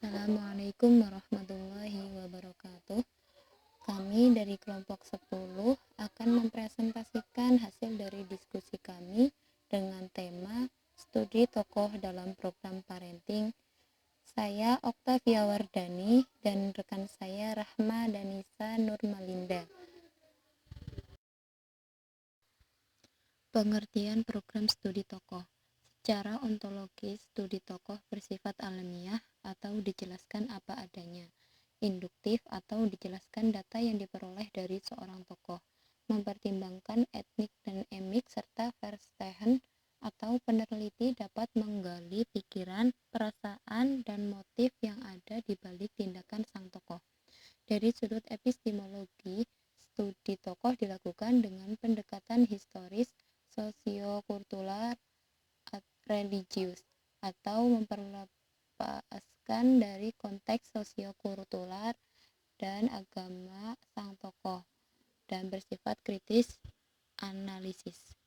Assalamualaikum warahmatullahi wabarakatuh. Kami dari kelompok 10 akan mempresentasikan hasil dari diskusi kami dengan tema studi tokoh dalam program parenting. Saya Oktavia Wardani dan rekan saya Rahma Danisa Nurmalinda. Pengertian program studi tokoh. Secara ontologis, studi tokoh bersifat alamiah atau dijelaskan apa adanya, induktif atau dijelaskan data yang diperoleh dari seorang tokoh, mempertimbangkan etnik dan emik serta verstehen atau peneliti dapat menggali pikiran, perasaan, dan motif yang ada di balik tindakan sang tokoh. Dari sudut epistemologi, studi tokoh dilakukan dengan pendekatan historis, sosiokultural, religius, atau memperlepaskan dari konteks sosiokultural dan agama sang tokoh dan bersifat kritis analisis.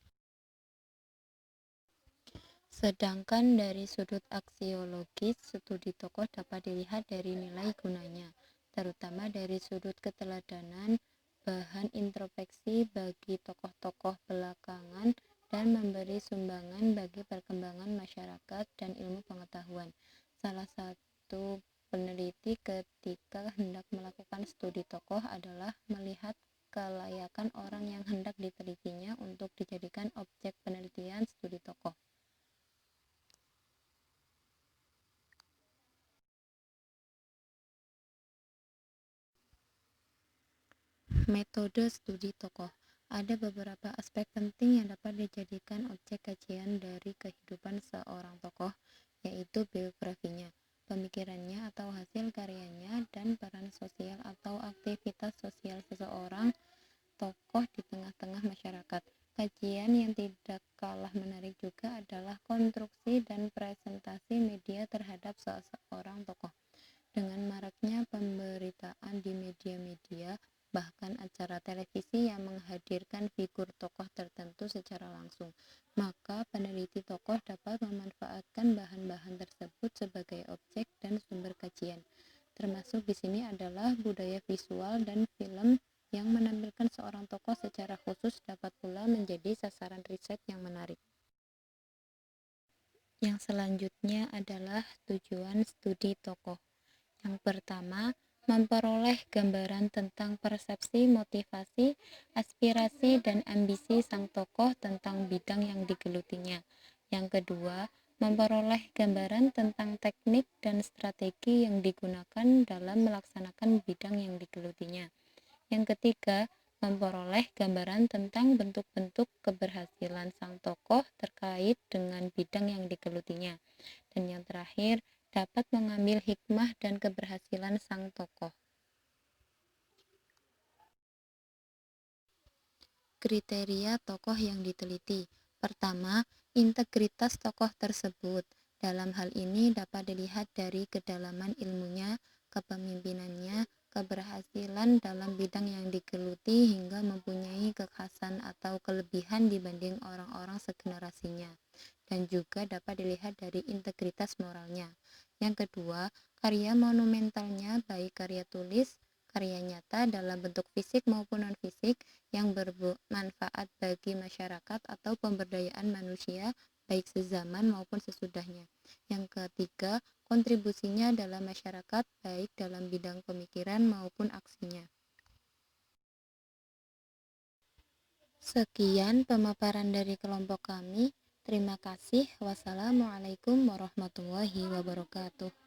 Sedangkan dari sudut aksiologis, studi tokoh dapat dilihat dari nilai gunanya, terutama dari sudut keteladanan, bahan introspeksi bagi tokoh-tokoh belakangan, dan memberi sumbangan bagi perkembangan masyarakat dan ilmu pengetahuan. Salah satu peneliti ketika hendak melakukan studi tokoh adalah melihat kelayakan orang yang hendak ditelitinya untuk dijadikan objek penelitian studi tokoh. Metode studi tokoh. Ada beberapa aspek penting yang dapat dijadikan objek kajian dari kehidupan seorang tokoh, yaitu biografinya, pemikirannya atau hasil karyanya, dan peran sosial atau aktivitas sosial seseorang tokoh di tengah-tengah masyarakat. Kajian yang tidak kalah menarik juga adalah konstruksi dan presentasi media terhadap seseorang tokoh. Dengan maraknya pemberitaan di media-media, bahkan acara televisi yang menghadirkan figur tokoh tertentu secara langsung, maka peneliti tokoh dapat memanfaatkan bahan-bahan tersebut sebagai objek dan sumber kajian. Termasuk di sini adalah budaya visual dan film yang menampilkan seorang tokoh secara khusus dapat pula menjadi sasaran riset yang menarik. Yang selanjutnya adalah tujuan studi tokoh. Yang pertama, memperoleh gambaran tentang persepsi, motivasi, aspirasi, dan ambisi sang tokoh tentang bidang yang digelutinya. Yang kedua, memperoleh gambaran tentang teknik dan strategi yang digunakan dalam melaksanakan bidang yang digelutinya. Yang ketiga, memperoleh gambaran tentang bentuk-bentuk keberhasilan sang tokoh terkait dengan bidang yang digelutinya. Dan yang terakhir, dapat mengambil hikmah dan keberhasilan sang tokoh. Kriteria tokoh yang diteliti. Pertama, integritas tokoh tersebut. Dalam hal ini dapat dilihat dari kedalaman ilmunya, kepemimpinannya, keberhasilan dalam bidang yang digeluti hingga mempunyai kekhasan atau kelebihan dibanding orang-orang segenerasinya. Dan juga dapat dilihat dari integritas moralnya. Yang kedua, karya monumentalnya baik karya tulis, karya nyata dalam bentuk fisik maupun non-fisik yang bermanfaat bagi masyarakat atau pemberdayaan manusia baik sezaman maupun sesudahnya. Yang ketiga, kontribusinya dalam masyarakat baik dalam bidang pemikiran maupun aksinya. Sekian pemaparan dari kelompok kami. Terima kasih. Wassalamualaikum warahmatullahi wabarakatuh.